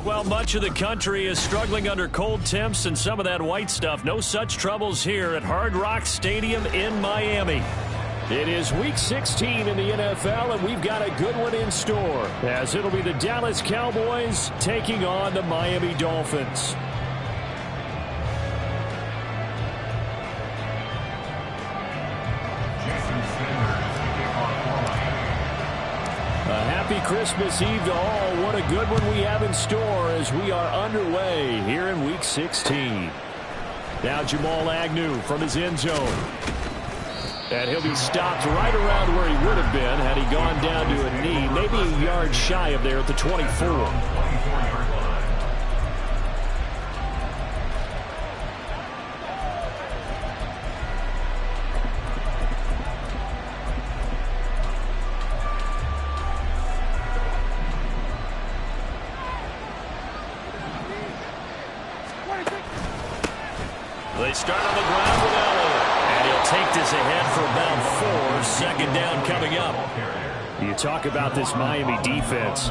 Well, much of the country is struggling under cold temps and some of that white stuff. No such troubles here at Hard Rock Stadium in Miami. It is Week 16 in the NFL, and we've got a good one in store, as it'll be the Dallas Cowboys taking on the Miami Dolphins. Happy Christmas Eve to all. What a good one we have in store as we are underway here in Week 16. Now Jamal Agnew from his end zone. And he'll be stopped right around where he would have been had he gone down to a knee, maybe a yard shy of there at the 24. They start on the ground with Elliott, and he'll take this ahead for about 4. Second down coming up. You talk about this Miami defense.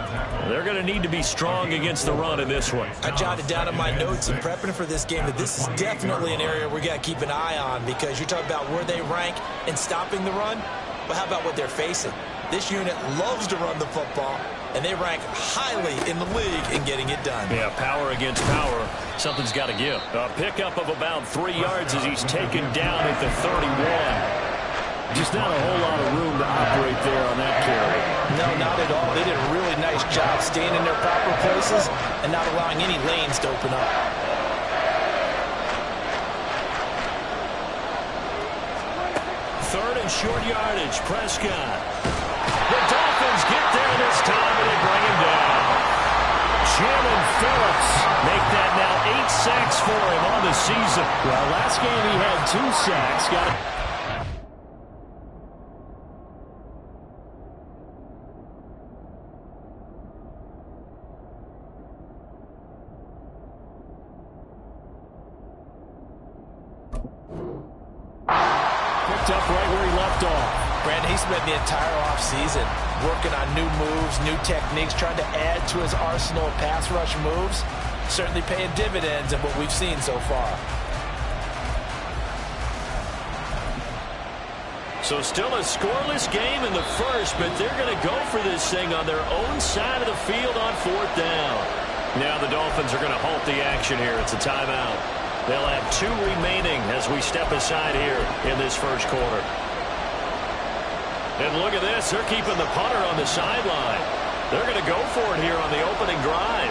They're going to need to be strong against the run in this one. I jotted down in my notes in prepping for this game that this is definitely an area we got to keep an eye on, because you're talking about where they rank in stopping the run. But how about what they're facing? This unit loves to run the football, and they rank highly in the league in getting it done. Yeah, power against power. Something's got to give. A pickup of about 3 yards as he's taken down at the 31. Just not a whole lot of room to operate there on that carry. No, not at all. They did a really nice job staying in their proper places and not allowing any lanes to open up. Third and short yardage, Prescott. The Dolphins get there this time, and they bring him down. Jim and Phillips make that now 8 sacks for him on the season. Well, last game he had 2 sacks. Got it. Picked up right where he left off. Brandon, he spent the entire offseason working on new moves, new techniques, trying to add to his arsenal of pass rush moves. Certainly paying dividends in what we've seen so far. So still a scoreless game in the first, but they're going to go for this thing on their own side of the field on 4th down. Now the Dolphins are going to halt the action here. It's a timeout. They'll have 2 remaining as we step aside here in this first quarter. And look at this. They're keeping the punter on the sideline. They're going to go for it here on the opening drive.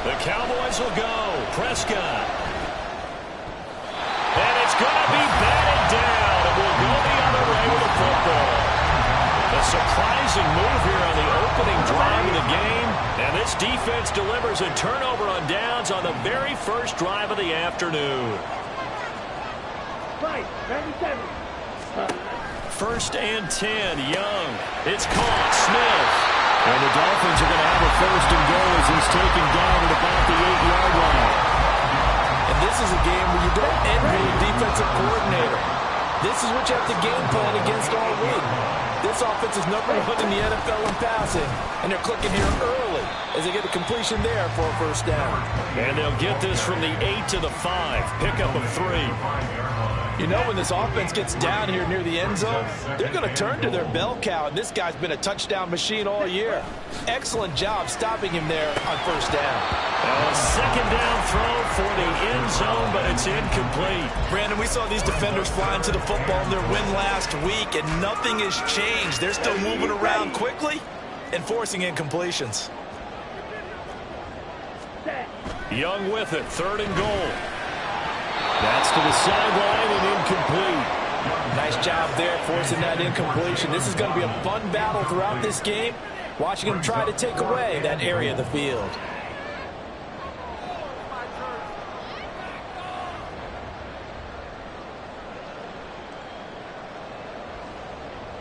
The Cowboys will go. Prescott. And it's going to be batted down. And we'll go the other way with the football. A surprising move here on the opening drive of the game. And this defense delivers a turnover on downs on the very first drive of the afternoon. Right, 97. 1st and 10, Young. It's caught, Smith. And the Dolphins are going to have a 1st and goal as he's taken down at about the 8-yard line. And this is a game where you don't envy a defensive coordinator. This is what you have to game plan against all week. This offense is #1 in the NFL in passing, and they're clicking here early as they get a completion there for a 1st down. And they'll get this from the 8 to the 5. Pickup of 3. You know, when this offense gets down here near the end zone, they're going to turn to their bell cow, and this guy's been a touchdown machine all year. Excellent job stopping him there on 1st down. A 2nd down throw for the end zone, but it's incomplete. Brandon, we saw these defenders flying to the football in their win last week, and nothing has changed. They're still moving around quickly and forcing incompletions. Young with it, 3rd and goal. That's to the sideline and incomplete. Nice job there forcing that incompletion. This is going to be a fun battle throughout this game, watching them try to take away that area of the field.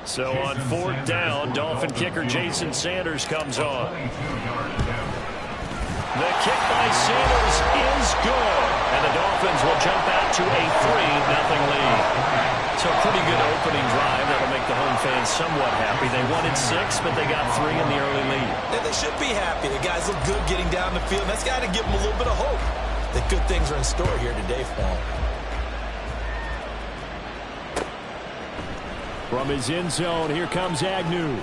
So on 4th down, Dolphin kicker Jason Sanders comes on. The kick by Sanders is good. And the Dolphins will jump out to a 3-0 lead. So a pretty good opening drive. That'll make the home fans somewhat happy. They wanted 6, but they got 3 in the early lead. And they should be happy. The guys look good getting down the field. That's got to give them a little bit of hope that good things are in store here today for them. From his end zone, here comes Agnew.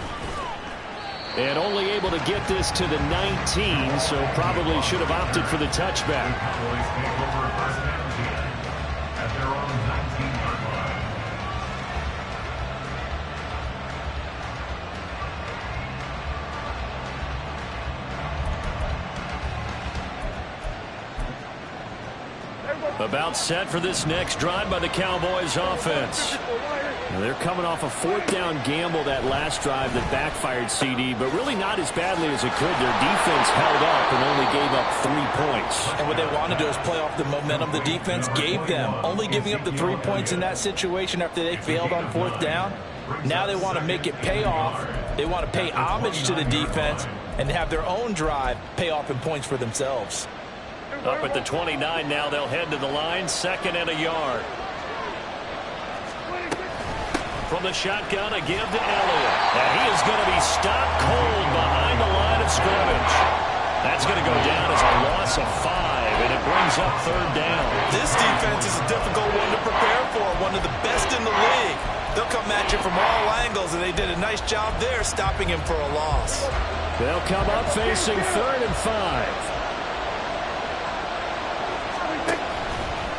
And only able to get this to the 19, so probably should have opted for the touchback. About set for this next drive by the Cowboys offense. Now they're coming off a 4th down gamble that last drive that backfired CD, but really not as badly as it could. Their defense held up and only gave up 3 points. And what they want to do is play off the momentum the defense gave them. Only giving up the 3 points in that situation after they failed on 4th down. Now they want to make it pay off. They want to pay homage to the defense and have their own drive pay off in points for themselves. Up at the 29 now, they'll head to the line, 2nd and a yard. From the shotgun, a give to Elliott. And he is going to be stopped cold behind the line of scrimmage. That's going to go down as a loss of 5, and it brings up 3rd down. This defense is a difficult one to prepare for, one of the best in the league. They'll come at you from all angles, and they did a nice job there stopping him for a loss. They'll come up facing 3rd and 5.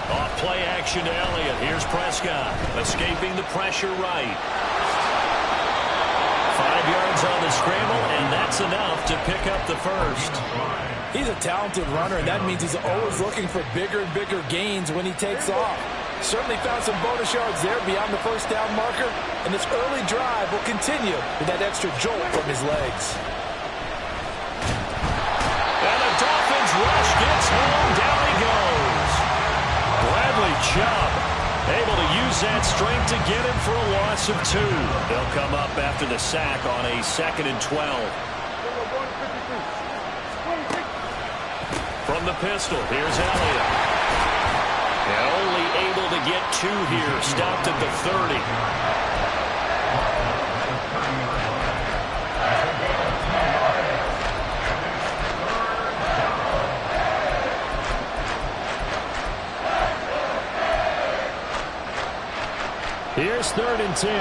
Off play action to Elliott. Here's Prescott. Escaping the pressure right. 5 yards on the scramble, and that's enough to pick up the first. He's a talented runner, and that means he's always looking for bigger and bigger gains when he takes off. Certainly found some bonus yards there beyond the 1st down marker, and this early drive will continue with that extra jolt from his legs. And the Dolphins rush gets home. Down he goes. Bradley Chubb able to use that strength to get him for a loss of 2. They'll come up after the sack on a 2nd and 12. From the pistol, here's Elliott. And only able to get 2 here. Stopped at the 30. Here's 3rd and 10.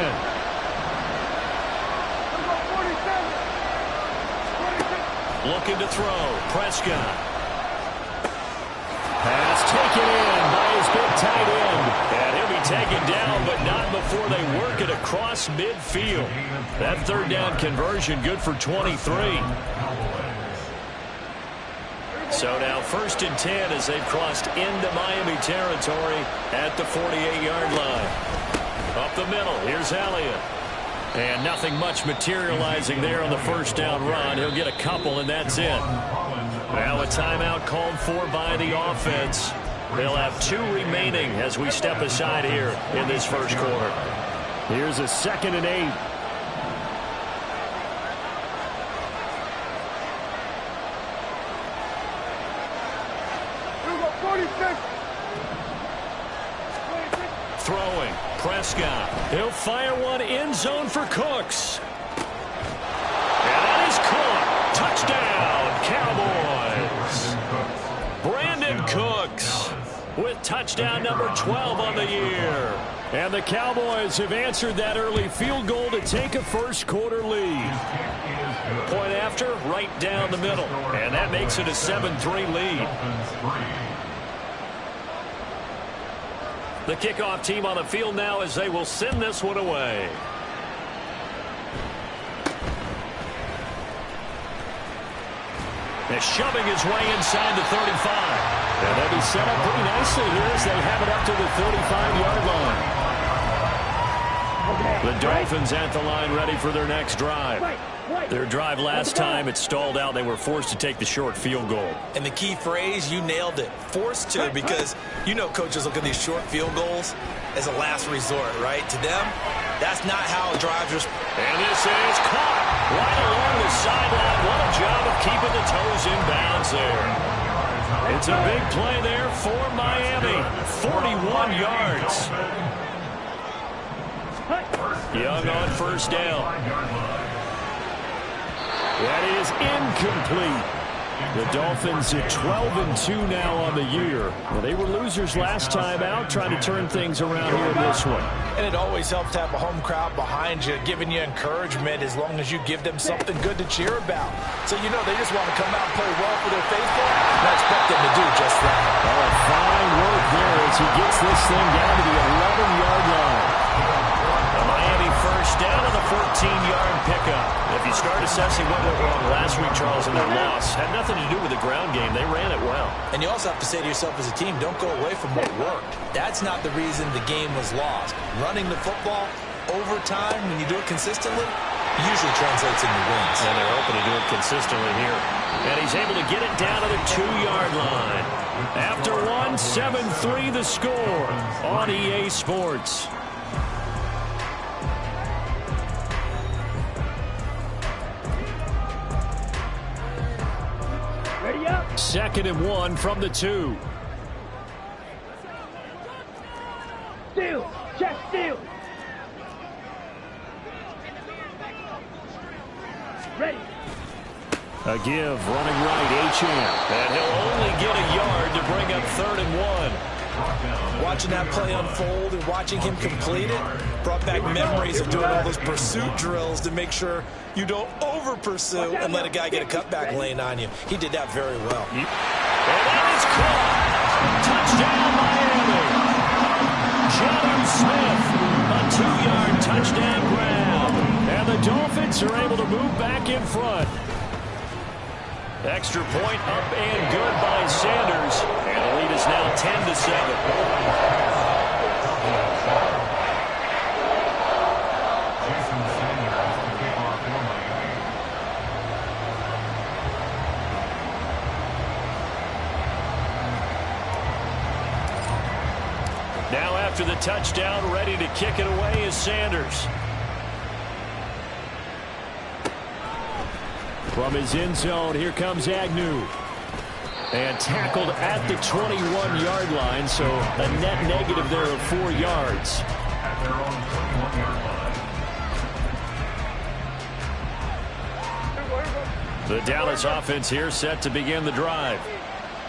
Looking to throw. Prescott. Pass taken in by his big tight end. And he'll be taken down, but not before they work it across midfield. That 3rd down conversion good for 23. So now 1st and 10 as they've crossed into Miami territory at the 48-yard line. Up the middle, here's Elliott. And nothing much materializing there on the 1st down run. He'll get a couple, and that's it. Now a timeout called for by the offense. They'll have 2 remaining as we step aside here in this 1st quarter. Here's a 2nd and 8. Throwing. Prescott. He'll fire one end zone for Cooks. And that is Cook. Touchdown, Cowboys. Brandon Cooks with touchdown number 12 on the year. And the Cowboys have answered that early field goal to take a 1st quarter lead. Point after, right down the middle. And that makes it a 7-3 lead. The kickoff team on the field now as they will send this one away. They're shoving his way inside the 35. And they'll be set up pretty nicely here as they have it up to the 35-yard line. The Dolphins at the line ready for their next drive. Their drive last time, it stalled out. They were forced to take the short field goal. And the key phrase, you nailed it. Forced to, because you know coaches look at these short field goals as a last resort, right? To them, that's not how drives are And this is caught right along the sideline. What a job of keeping the toes in bounds there. It's a big play there for Miami. 41 yards. Young on first down. That is incomplete. The Dolphins are 12-2 now on the year. Well, they were losers last time out, trying to turn things around here in this one. And it always helps to have a home crowd behind you, giving you encouragement as long as you give them something good to cheer about. So, you know, they just want to come out and play well for their faithful. And I expect them to do just that. Oh, fine work there as he gets this thing down to the 11-yard line. A Miami first down on the 14-yard pickup. If you start assessing what went wrong last week, Charles, in their loss, had nothing to do with the ground game. They ran it well. And you also have to say to yourself as a team, don't go away from what worked. That's not the reason the game was lost. Running the football over time, when you do it consistently, usually translates into wins. And they're hoping to do it consistently here. And he's able to get it down to the 2-yard line. After one, 7-3 the score on EA Sports. Second and 1 from the 2. Steal! Check steal! Ready! A give, running right, H.M. And he'll only get a yard to bring up 3rd and 1. Watching that play unfold and watching him complete it brought back memories of doing all those pursuit drills to make sure you don't over-pursue and let a guy get a cutback lane on you. He did that very well. And that is caught. Touchdown, Miami. Jonnu Smith, a 2-yard touchdown grab. And the Dolphins are able to move back in front. Extra point up and good by Sanders. And the lead is now 10-7. Now after the touchdown, ready to kick it away is Sanders. From his end zone, here comes Agnew. And tackled at the 21-yard line, so a net negative there of 4 yards. The Dallas offense here set to begin the drive.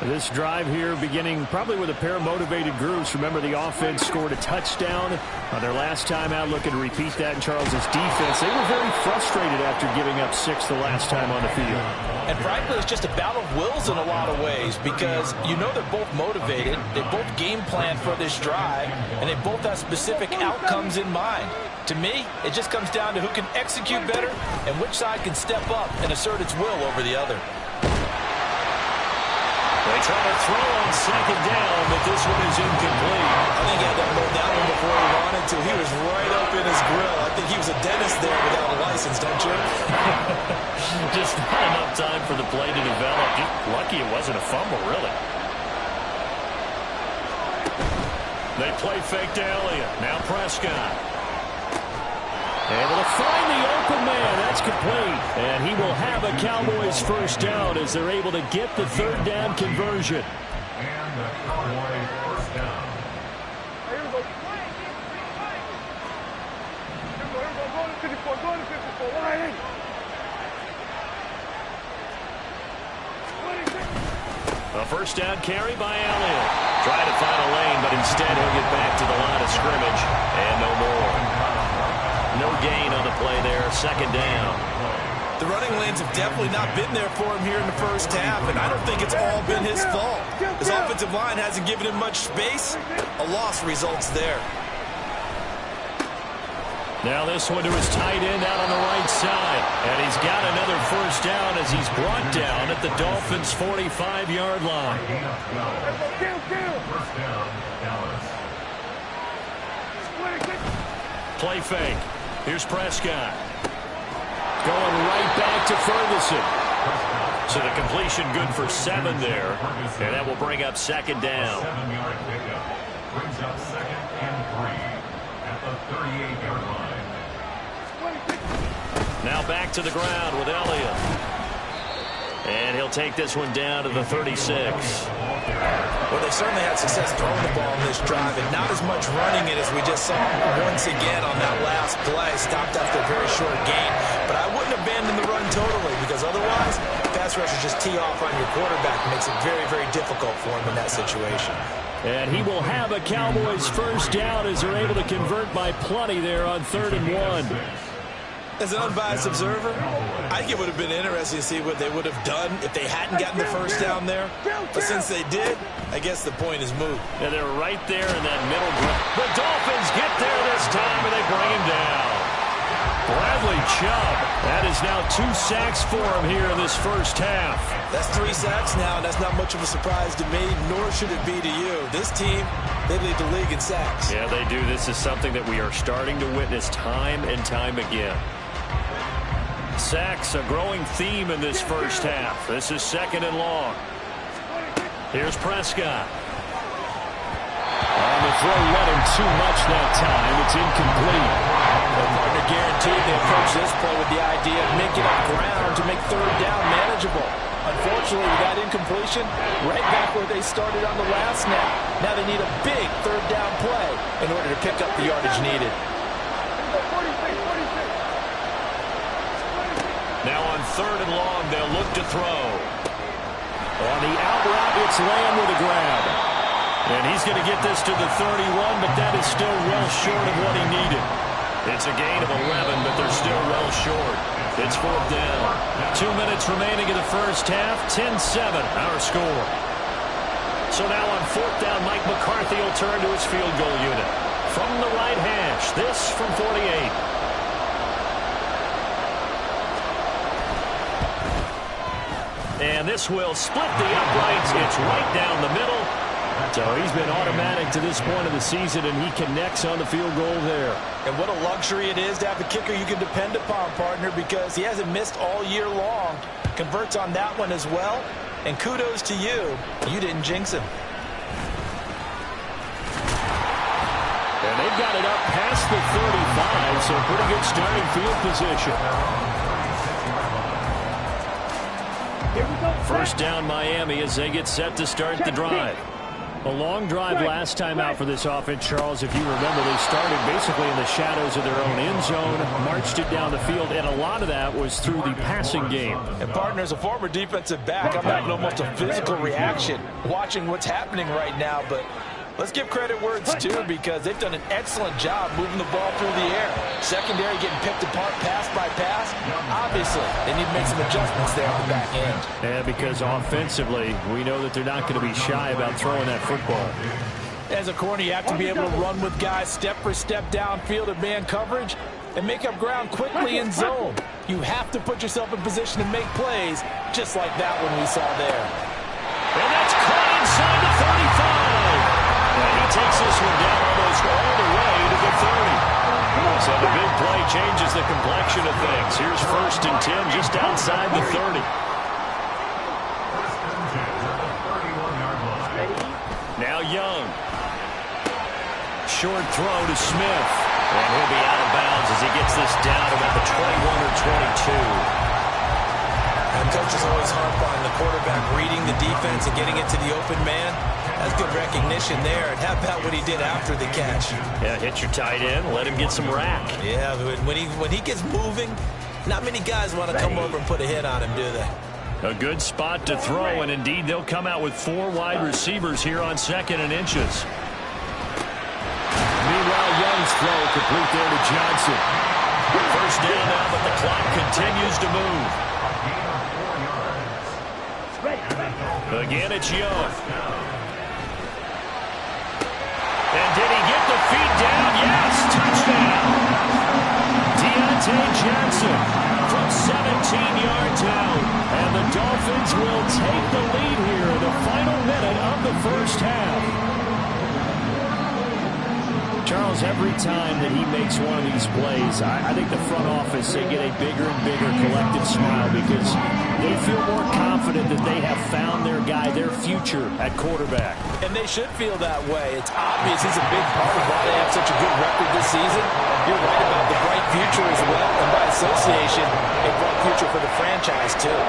This drive here beginning probably with a pair of motivated groups. Remember, the offense scored a touchdown on their last time out, looking to repeat that in Charles's defense. They were very frustrated after giving up 6 the last time on the field. And frankly, it's just a battle of wills in a lot of ways because you know they're both motivated. They both game plan for this drive, and they both have specific outcomes in mind. To me, it just comes down to who can execute better and which side can step up and assert its will over the other. They try to throw on second down, but this one is incomplete. I think he had that low down one before he wanted to. He was right up in his grill. I think he was a dentist there without a license, don't you? Just not enough time for the play to develop. Just lucky it wasn't a fumble, really. They play fake to Elliott. Now Prescott. Able to find the open man. That's complete. And he will have a Cowboys first down as they're able to get the 3rd down conversion. And the Cowboys first down. A first down carry by Elliott. Try to find a lane, but instead he'll get back to the line of scrimmage. And no more. No gain on the play there. 2nd down. The running lanes have definitely not been there for him here in the first half, and I don't think it's all been his fault. His offensive line hasn't given him much space. A loss results there. Now this one to his tight end out on the right side. And he's got another first down as he's brought down at the Dolphins' 45-yard line. First down, Dallas. Play fake. Here's Prescott. Going right back to Ferguson. So the completion good for 7 there. And that will bring up 2nd down. 7-yard pickup. Brings up 2nd and 3 at the 38-yard line. Now back to the ground with Elliott. And he'll take this one down to the 36. Well, they certainly had success throwing the ball in this drive, and not as much running it as we just saw once again on that last play. Stopped after a very short gain. But I wouldn't abandon the run totally, because otherwise, pass rushers just tee off on your quarterback. It makes it very, very difficult for him in that situation. And he will have a Cowboys first down as they're able to convert by plenty there on 3rd and 1. As an unbiased observer, I think it would have been interesting to see what they would have done if they hadn't gotten the first down there. But since they did, I guess the point is moot. And they're right there in that middle ground. The Dolphins get there this time, and they bring him down. Bradley Chubb. That is now 2 sacks for him here in this first half. That's 3 sacks now, and that's not much of a surprise to me, nor should it be to you. This team, they lead the league in sacks. Yeah, they do. This is something that we are starting to witness time and time again. Sacks, a growing theme in this first half. This is 2nd and long. Here's Prescott. On the throw, let him too much that time. It's incomplete. The partner guaranteed they approach this play with the idea of making up ground to make 3rd down manageable. Unfortunately, with that incompletion, right back where they started on the last snap. Now they need a big 3rd down play in order to pick up the yardage needed. Now on 3rd and long, they'll look to throw. On the out route, it's Lamb with a grab. And he's going to get this to the 31, but that is still well short of what he needed. It's a gain of 11, but they're still well short. It's 4th down. 2 minutes remaining in the first half. 10-7, our score. So now on 4th down, Mike McCarthy will turn to his field goal unit. From the right hash, this from 48. And this will split the uprights. It's right down the middle. So he's been automatic to this point of the season, and he connects on the field goal there. And what a luxury it is to have a kicker you can depend upon, partner, because he hasn't missed all year long. Converts on that one as well. And kudos to you. You didn't jinx him. And they've got it up past the 35, so pretty good starting field position. First down Miami as they get set to start the drive. A long drive last time out for this offense, Charles. If you remember, they started basically in the shadows of their own end zone, marched it down the field, and a lot of that was through the passing game. And partner, as a former defensive back, I'm having almost a physical reaction watching what's happening right now, but let's give credit where it's due, because they've done an excellent job moving the ball through the air. Secondary getting picked apart pass by pass. Obviously, they need to make some adjustments there on the back end. Yeah, because offensively, we know that they're not going to be shy about throwing that football. As a corner, you have to be able to run with guys step for step downfield in man coverage and make up ground quickly in zone. You have to put yourself in position to make plays, just like that one we saw there. And that's caught inside the 35. And he takes this one down almost all the way to the 30. So the big play changes the complexion of things. Here's 1st and 10 just outside the 30. Now Young. Short throw to Smith. And he'll be out of bounds as he gets this down about the 21 or 22. And coaches always harp on the quarterback reading the defense and getting it to the open man. That's good recognition there. And how about what he did after the catch? Yeah, hit your tight end, let him get some rack. Yeah, when he gets moving, not many guys want to come over and put a hit on him, do they? A good spot to throw, and indeed they'll come out with 4 wide receivers here on 2nd and inches. Meanwhile, Young's throw complete there to Johnson. First down now, but the clock continues to move. Again, it's Young. And did he get the feet down? Yes, touchdown. Deontay Johnson from 17 yards out. And the Dolphins will take the lead here in the final minute of the first half. Charles, every time that he makes one of these plays, I think the front office, they get a bigger and bigger collective smile because they feel more confident that they have found their guy, their future at quarterback. And they should feel that way. It's obvious he's a big part of why they have such a good record this season. You're right about the bright future as well, and by association, a bright future for the franchise, too.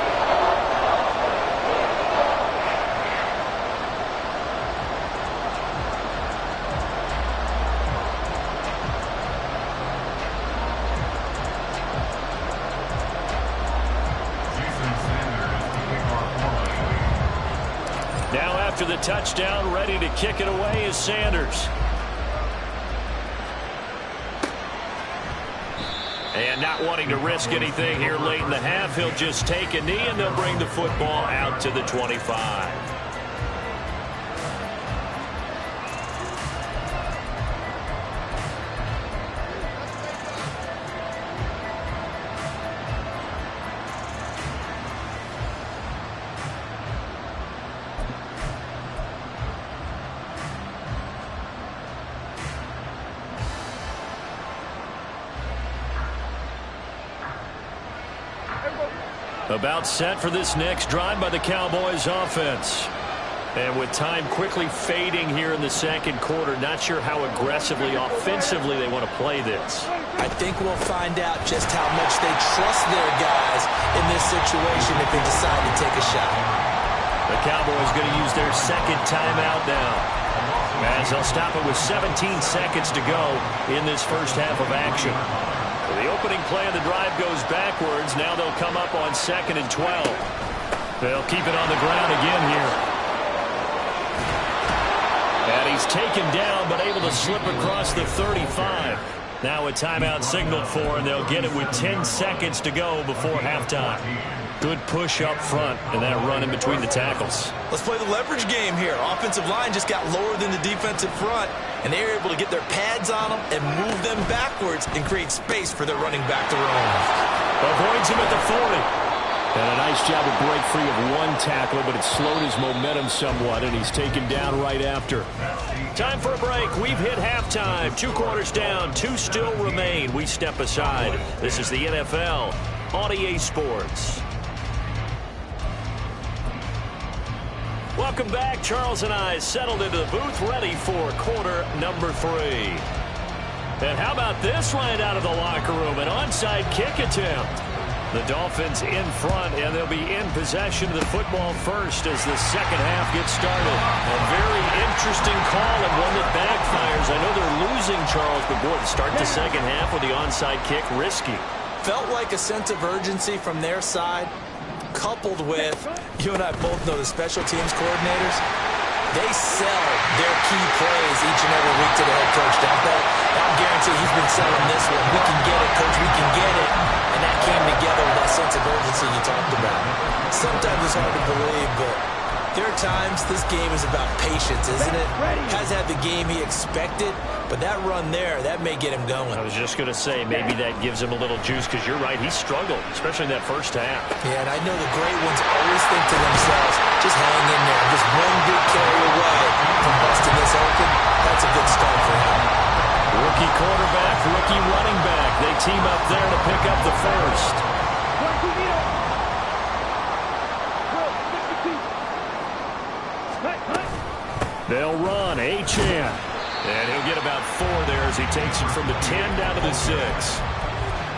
Now after the touchdown, ready to kick it away is Sanders. And not wanting to risk anything here late in the half, he'll just take a knee and they'll bring the football out to the 25. About set for this next drive by the Cowboys offense. And with time quickly fading here in the second quarter, not sure how aggressively, offensively they want to play this. I think we'll find out just how much they trust their guys in this situation if they decide to take a shot. The Cowboys going to use their second timeout now, as they'll stop it with 17 seconds to go in this first half of action. The opening play of the drive goes backwards. Now they'll come up on 2nd and 12. They'll keep it on the ground again here. And he's taken down, but able to slip across the 35. Now a timeout signaled for, and they'll get it with 10 seconds to go before halftime. Good push up front, and that run in between the tackles. Let's play the leverage game here. Offensive line just got lower than the defensive front, and they were able to get their pads on them and move them backwards and create space for their running back to roam. Avoids him at the 40. And a nice job to break free of one tackle, but it slowed his momentum somewhat, and he's taken down right after. Time for a break. We've hit halftime. 2 quarters down, 2 still remain. We step aside. This is the NFL on EA Sports. Welcome back. Charles and I settled into the booth, ready for quarter number 3. And how about this right out of the locker room? An onside kick attempt. The Dolphins in front, and they'll be in possession of the football first as the second half gets started. A very interesting call and one that backfires. I know they're losing, Charles, but boy, to start the second half with the onside kick, risky. Felt like a sense of urgency from their side, coupled with, you and I both know the special teams coordinators, they sell their key plays each and every week to the head coach, don't they? I'll guarantee he's been selling this one. We can get it, coach, we can get it. And that came together with that sense of urgency you talked about. Sometimes it's hard to believe, but there are times this game is about patience, isn't it? Has had the game he expected, but that run there, that may get him going. I was just going to say, maybe that gives him a little juice, because you're right, he struggled, especially in that first half. Yeah, and I know the great ones always think to themselves, just hang in there, just one good carry away from busting this open. That's a good start for him. Rookie quarterback, rookie running back. They team up there to pick up the first. They'll run Achane. And he'll get about 4 there as he takes it from the 10 down to the 6.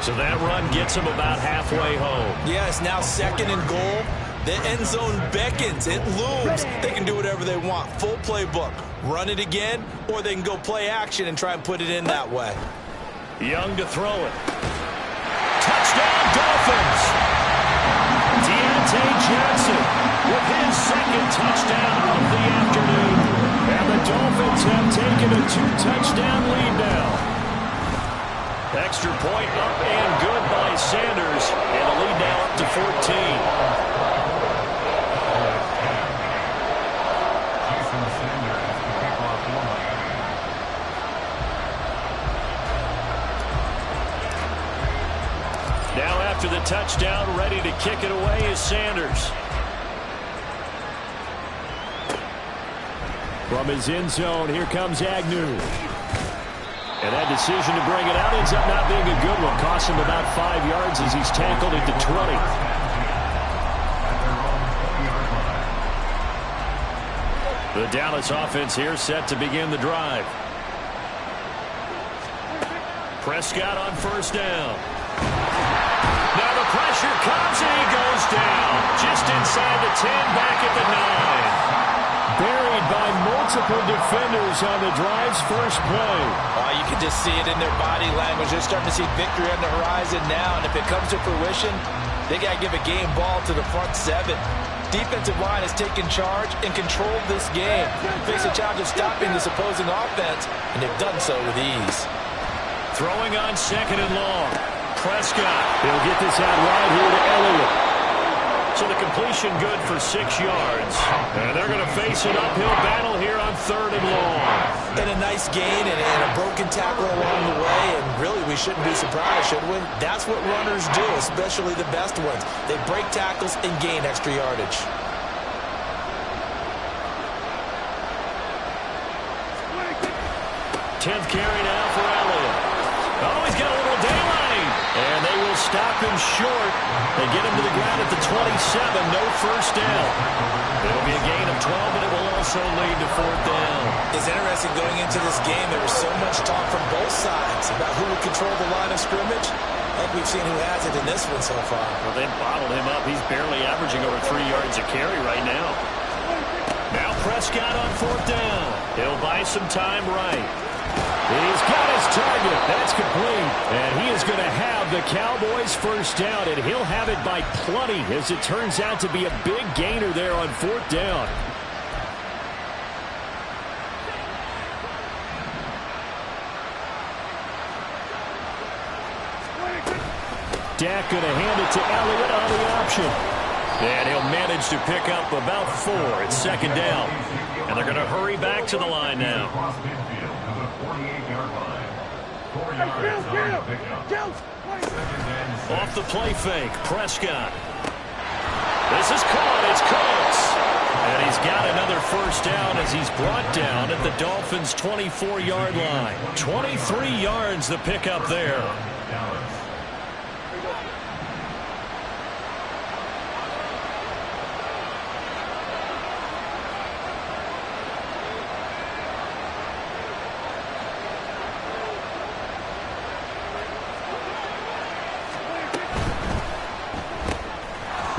So that run gets him about halfway home. Yes, now 2nd and goal. The end zone beckons. It looms. They can do whatever they want. Full playbook. Run it again, or they can go play action and try and put it in that way. Young to throw it. Touchdown, Dolphins! Deontay Johnson with his second touchdown of the afternoon. And the Dolphins have taken a 2-touchdown lead now. Extra point up and good by Sanders. And the lead now up to 14. Now after the touchdown, ready to kick it away is Sanders. From his end zone, here comes Agnew. And that decision to bring it out ends up not being a good one. Costs him about 5 yards as he's tackled at the 20. The Dallas offense here set to begin the drive. Prescott on first down. Now the pressure comes and he goes down. Just inside the 10, back at the 9. Buried by multiple defenders on the drive's first play. Oh, you can just see it in their body language. They're starting to see victory on the horizon now, and if it comes to fruition, they got to give a game ball to the front 7. Defensive line has taken charge and controlled this game. Face a challenge of stopping this opposing offense, and they've done so with ease. Throwing on second and long. Prescott. He'll get this out right here to Elliott. So the completion good for 6 yards. And they're going to face an uphill battle here on third and long. And a nice gain and a broken tackle along the way. And really, we shouldn't be surprised, should we? That's what runners do, especially the best ones. They break tackles and gain extra yardage. Tenth carry now for Elliott. Oh, he's got a little daylight. And they will stop him short. They get him to the ground at the 27. No first down. It'll be a gain of 12, but it will also lead to fourth down. It's interesting going into this game. There was so much talk from both sides about who would control the line of scrimmage. I think we've seen who has it in this one so far. Well, they bottled him up. He's barely averaging over 3 yards a carry right now. Now Prescott on fourth down. He'll buy some time right. He's got his target. That's complete. And he is going to have the Cowboys first down, and he'll have it by plenty as it turns out to be a big gainer there on fourth down. Dak going to hand it to Elliott on the option. And he'll manage to pick up about 4. It's second down. And they're going to hurry back to the line now. Off the play fake, Prescott. This is caught. It's Cooks. And he's got another first down as he's brought down at the Dolphins' 24-yard line. 23 yards the pickup there.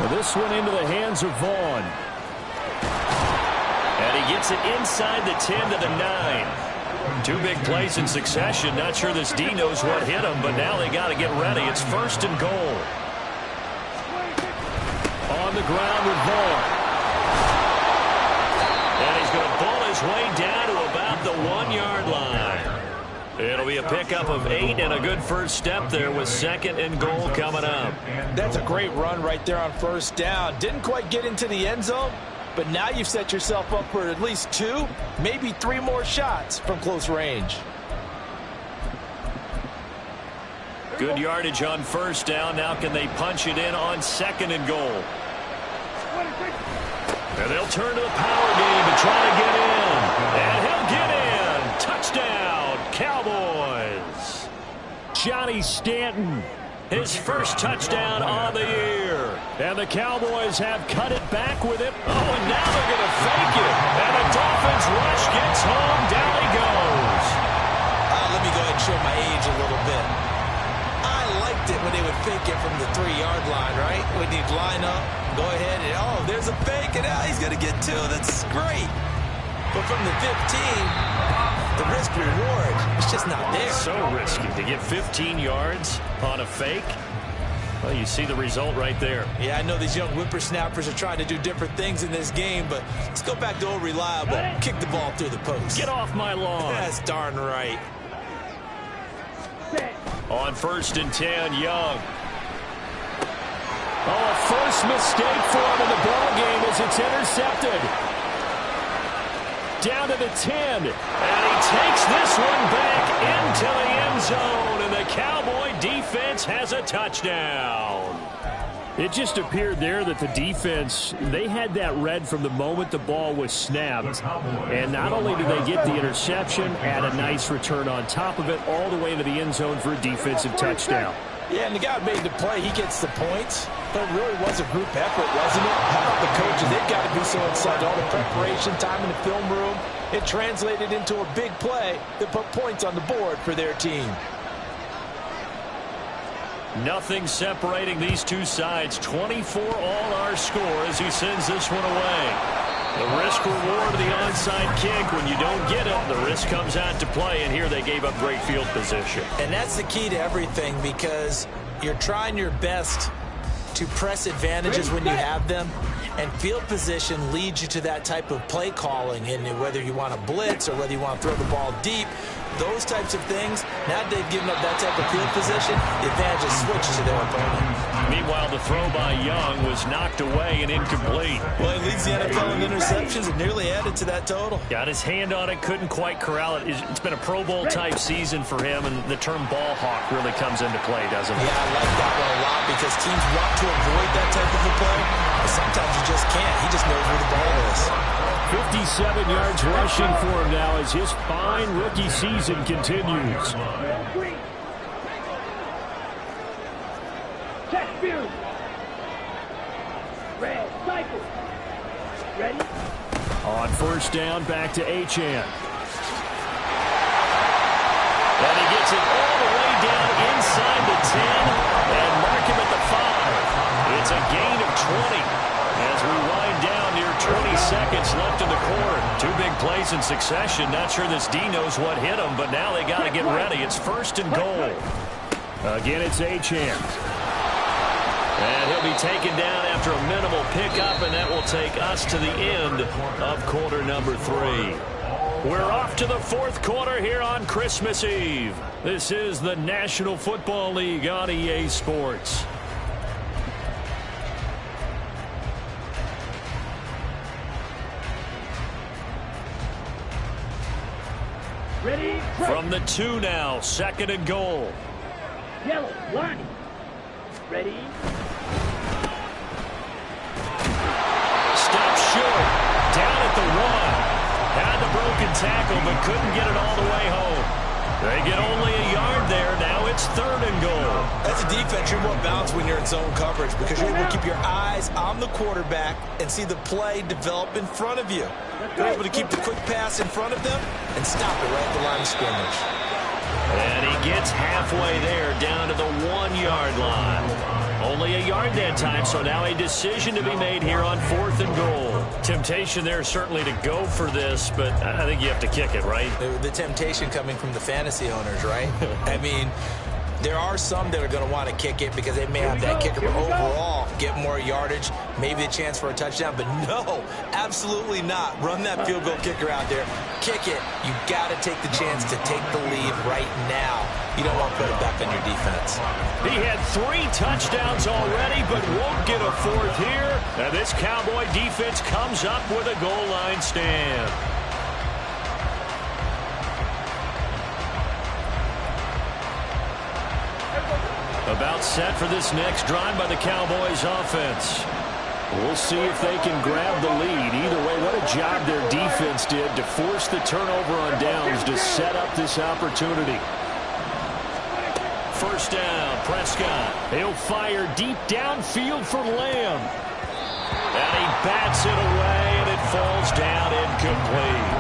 This one into the hands of Vaughn. And he gets it inside the 10 to the 9. 2 big plays in succession. Not sure this D knows what hit him, but now they got to get ready. It's first and goal. On the ground with Vaughn. And he's going to pull his way down to about the 1-yard line. It'll be a pickup of 8 and a good first step there with second and goal coming up. That's a great run right there on first down. Didn't quite get into the end zone, but now you've set yourself up for at least 2, maybe 3 more shots from close range. Good yardage on first down. Now can they punch it in on second and goal? And they'll turn to the power game to try to get in. And he'll get in. Touchdown. Cowboys. Johnny Stanton, his first touchdown on the year. And the Cowboys have cut it back with it. Oh, and now they're going to fake it. And the Dolphins rush gets home. Down he goes. Let me go ahead and show my age a little bit. I liked it when they would fake it from the 3-yard line, right? When you'd line up, go ahead, and oh, there's a fake, and now he's going to get 2. That's great. But from the 15... the risk reward is just not there. So risky to get 15 yards on a fake. Well, you see the result right there. Yeah, I know these young whippersnappers are trying to do different things in this game, but let's go back to old reliable. Kick the ball through the post. Get off my lawn. That's darn right. On first and 10, Young. Oh, a first mistake for him in the ball game as it's intercepted. Down to the 10, and he takes this one back into the end zone, and the Cowboy defense has a touchdown. It just appeared there that the defense, they had that read from the moment the ball was snapped. And not only did they get the interception, add a nice return on top of it, all the way into the end zone for a defensive touchdown. Yeah, and the guy made the play. He gets the points. But it really was a group effort, wasn't it? How about the coaches? They've got to be so excited. All the preparation, time in the film room. It translated into a big play that put points on the board for their team. Nothing separating these two sides. 24 all our score as he sends this one away. The risk reward of the onside kick. When you don't get it, the risk comes out to play, and here they gave up great field position. And that's the key to everything, because you're trying your best to press advantages when you have them, and field position leads you to that type of play calling, and whether you want to blitz or whether you want to throw the ball deep, those types of things. Now they've given up that type of field position, the advantage is switched to their opponent. Meanwhile, the throw by Young was knocked away and incomplete. Well, he leads the NFL in interceptions and nearly added to that total. Got his hand on it, couldn't quite corral it. It's been a Pro Bowl type season for him, and the term ball hawk really comes into play, doesn't it? Yeah, I like that one a lot, because teams want to avoid that type of a play, but sometimes you just can't. He just knows where the ball is. 57 yards rushing for him now as his fine rookie season continues. Check view. Red cycle. Ready? On first down, back to Achane. And he gets it all the way down inside the 10 and mark him at the 5. It's a gain of 20 as we wind down near 20 seconds left in the quarter. Two big plays in succession. Not sure this D knows what hit him, but now they got to get ready. It's first and goal. Again, it's Achane. And he'll be taken down after a minimal pickup, and that will take us to the end of quarter number 3. We're off to the fourth quarter here on Christmas Eve. This is the National Football League on EA Sports. Ready? From the 2 now, second and goal. Yellow, line. Ready? Stop short. Down at the 1. Had the broken tackle, but couldn't get it all the way home. They get only a yard there. Now it's third and goal. As a defense, you're more balanced when you're in zone coverage, because you're able to keep your eyes on the quarterback and see the play develop in front of you. You're able to keep the quick pass in front of them and stop it right at the line of scrimmage. And he gets halfway there, down to the 1-yard line. Only a yard that time, so now a decision to be made here on fourth and goal. Temptation there certainly to go for this, but I think you have to kick it, right? The temptation coming from the fantasy owners, right? I mean, there are some that are going to want to kick it because they may have that kicker, but overall get more yardage, maybe a chance for a touchdown. But no, absolutely not. Run that field goal kicker out there. Kick it. You got to take the chance to take the lead right now. You don't want to put it back on your defense. He had 3 touchdowns already, but won't get a fourth here. And this Cowboy defense comes up with a goal line stand. About set for this next drive by the Cowboys offense. We'll see if they can grab the lead. Either way, what a job their defense did to force the turnover on downs to set up this opportunity. First down, Prescott. He'll fire deep downfield for Lamb. And he bats it away, and it falls down incomplete.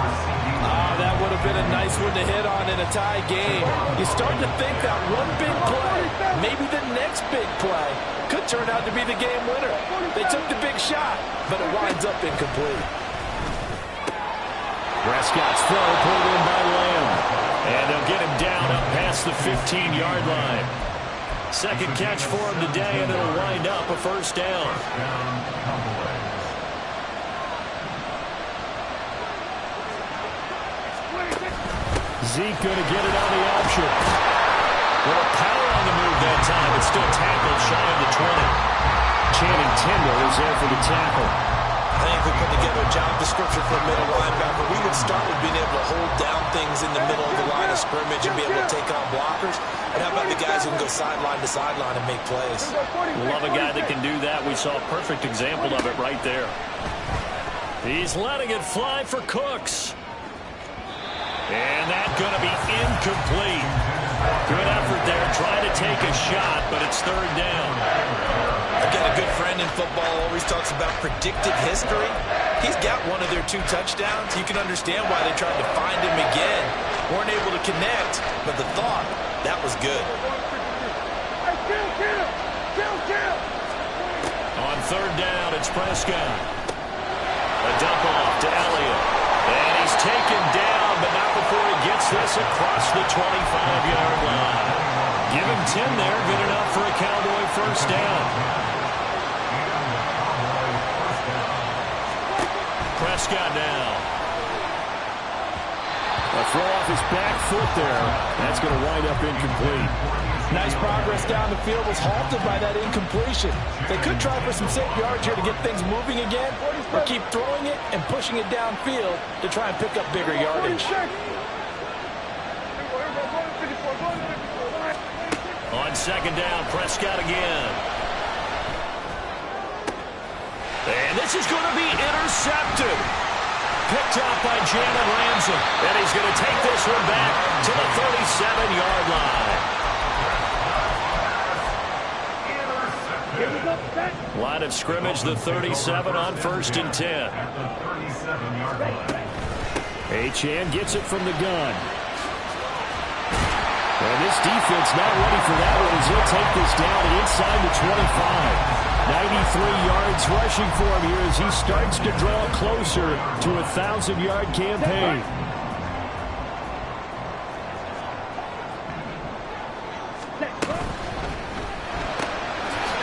That would have been a nice one to hit on in a tie game. You start to think that one big play, maybe the next big play, could turn out to be the game winner. They took the big shot, but it winds up incomplete. Prescott's throw pulled in by Lamb. And they'll get him down up past the 15-yard line. Second catch for him today, and it'll wind up a first down. Zeke going to get it on the option. Little power on the move that time, but still tackled shy of the 20. Channing Tindall is there for the tackle. I think if we put together a job description for a middle linebacker, we would start with being able to hold down things in the middle of the line of scrimmage and be able to take on blockers. But how about the guys who can go sideline to sideline and make plays? We love a guy that can do that. We saw a perfect example of it right there. He's letting it fly for Cooks. And that's going to be incomplete. Good effort there, trying to take a shot, but it's third down. I've got a good friend in football, always talks about predictive history. He's got one of their 2 touchdowns. You can understand why they tried to find him again. Weren't able to connect, but the thought, that was good. On third down, it's Prescott. A dump off to Elliott. And he's taken down, but not before he gets this across the 25-yard line. Give him 10 there, good enough for a Cowboy first down. Prescott now. A throw off his back foot there. That's going to wind up incomplete. Nice progress down the field, was halted by that incompletion. They could try for some safe yards here to get things moving again, or keep throwing it and pushing it downfield to try and pick up bigger yardage. On second down, Prescott again. And this is going to be intercepted. Picked up by Jalen Ramsey. And he's going to take this one back to the 37-yard line. Line of scrimmage, the 37 on 1st and 10. Achane gets it from the gun. And this defense not ready for that one as he'll take this down inside the 25. 93 yards rushing for him here as he starts to draw closer to a 1,000-yard campaign.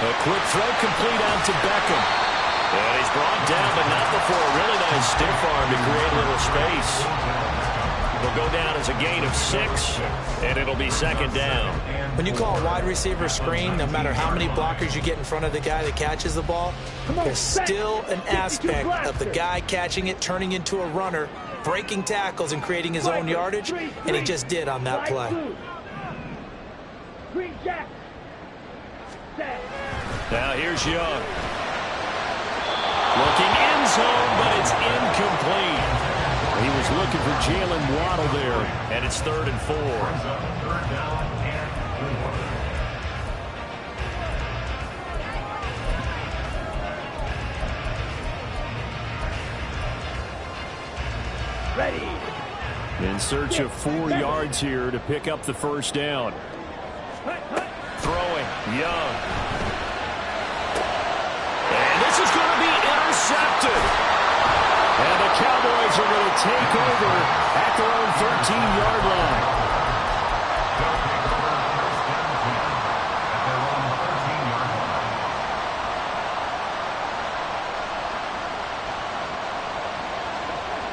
A quick throw complete out to Beckham. And he's brought down, but not before a really nice stiff arm to create a little space. It'll go down as a gain of 6, and it'll be second down. When you call a wide receiver screen, no matter how many blockers you get in front of the guy that catches the ball, there's still an aspect of the guy catching it, turning into a runner, breaking tackles and creating his own yardage, and he just did on that play. Now here's Young. Looking end zone, but it's incomplete. He was looking for Jalen Waddle there, and it's 3rd and 4. Ready. In search of 4 yards here to pick up the first down. Throwing, Young. And this is going to be intercepted. And the Cowboys are going to take over at their own 13-yard line.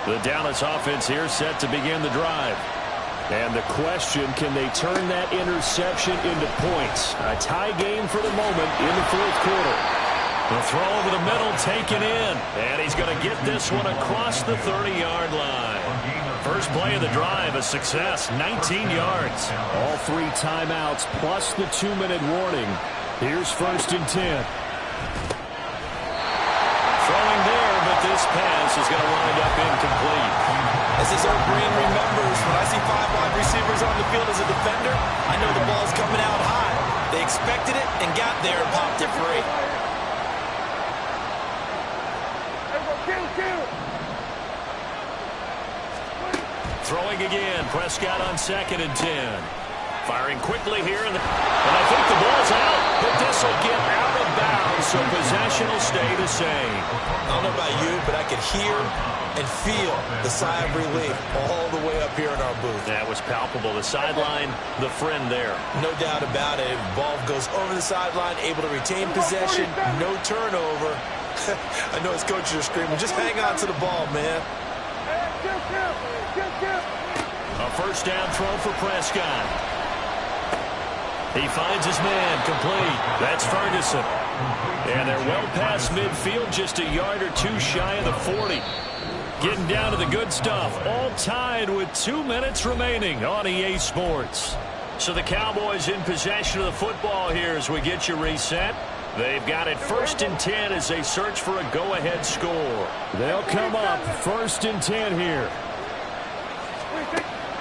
The Dallas offense here set to begin the drive. And the question, can they turn that interception into points? A tie game for the moment in the 4th quarter. The throw over the middle taken in. And he's going to get this one across the 30-yard line. First play of the drive, a success, 19 yards. All 3 timeouts plus the 2-minute warning. Here's 1st and 10. Throwing there, but this pass is going to wind up incomplete. As this old Green remembers, when I see 5 wide receivers on the field as a defender, I know the ball's coming out high. They expected it and got there and popped it free. Throwing again, Prescott on 2nd and 10. Firing quickly here, and I think the ball's out, but this will get out of bounds, so possession will stay the same. I don't know about you, but I could hear and feel the sigh of relief all the way up here in our booth. That was palpable. The sideline, the friend there. No doubt about it. Ball goes over the sideline, able to retain possession, no turnover. I know his coaches are screaming, just hang on to the ball, man. A first down throw for Prescott. He finds his man, complete. That's Ferguson. And they're well past midfield, just a yard or 2 shy of the 40. Getting down to the good stuff. All tied with 2 minutes remaining on EA Sports. So the Cowboys in possession of the football here as we get you reset. They've got it 1st and 10 as they search for a go-ahead score. They'll come up 1st and 10 here.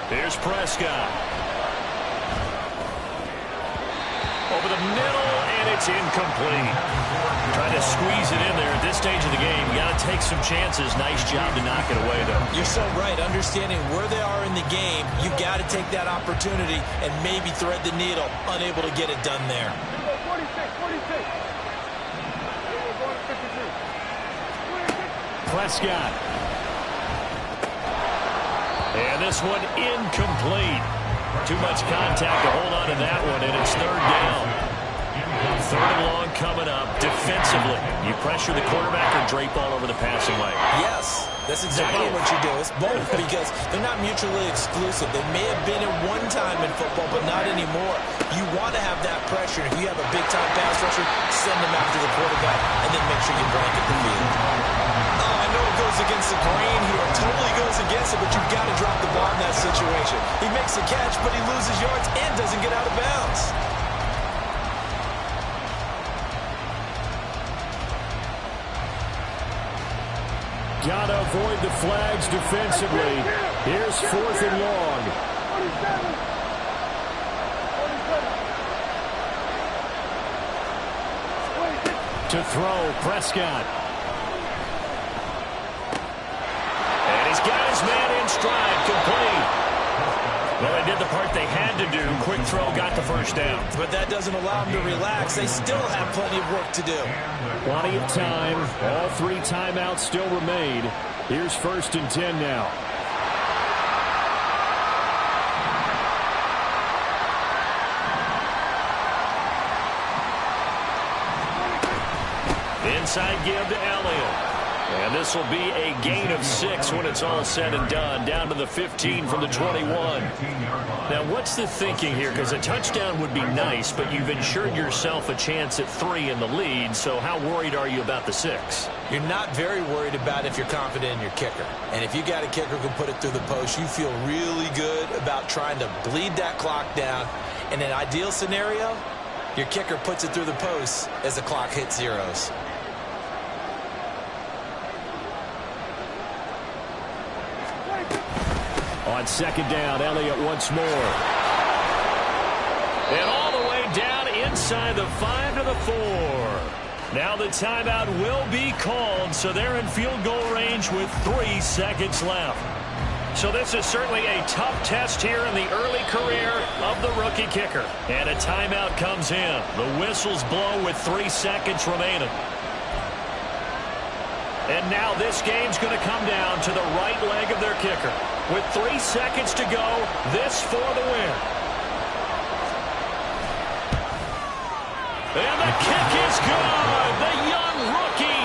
Here's Prescott. Over the middle, and it's incomplete. Trying to squeeze it in there at this stage of the game. You got to take some chances. Nice job to knock it away, though. You're so right. Understanding where they are in the game, you got to take that opportunity and maybe thread the needle. Unable to get it done there. 46. Prescott. And this one incomplete. Too much contact to hold on to that one, and it's 3rd down. 3rd and long coming up. Defensively, you pressure the quarterback or drape all over the passing lane? Yes, that's exactly what you do. It's both because they're not mutually exclusive. They may have been at one time in football, but not anymore. You want to have that pressure. If you have a big-time pass rusher, send them after the quarterback, and then make sure you blanket the field. Oh, I know it goes against the grain here. It totally goes against it, but you've got to drop the ball in that situation. He makes a catch, but he loses yards and doesn't get out of bounds. Got to avoid the flags defensively. Here's 4th and long. 47. To throw, Prescott. And he's got his man in stride, complete. Well, they did the part they had to do. Quick throw, got the 1st down. But that doesn't allow them to relax. They still have plenty of work to do. Plenty of time. All 3 timeouts still remain. Here's 1st and 10 now. Inside give to Elliott. And this will be a gain of 6 when it's all said and done. Down to the 15 from the 21. Now, what's the thinking here? Because a touchdown would be nice, but you've ensured yourself a chance at 3 in the lead. So how worried are you about the 6? You're not very worried about if you're confident in your kicker. And if you got a kicker who can put it through the post, you feel really good about trying to bleed that clock down. In an ideal scenario, your kicker puts it through the post as the clock hits zeros. On 2nd down, Elliott once more. And all the way down inside the 5 to the 4. Now the timeout will be called, so they're in field goal range with 3 seconds left. So this is certainly a tough test here in the early career of the rookie kicker. And a timeout comes in. The whistles blow with 3 seconds remaining. And now this game's going to come down to the right leg of their kicker. With 3 seconds to go, this for the win. And the kick is good. The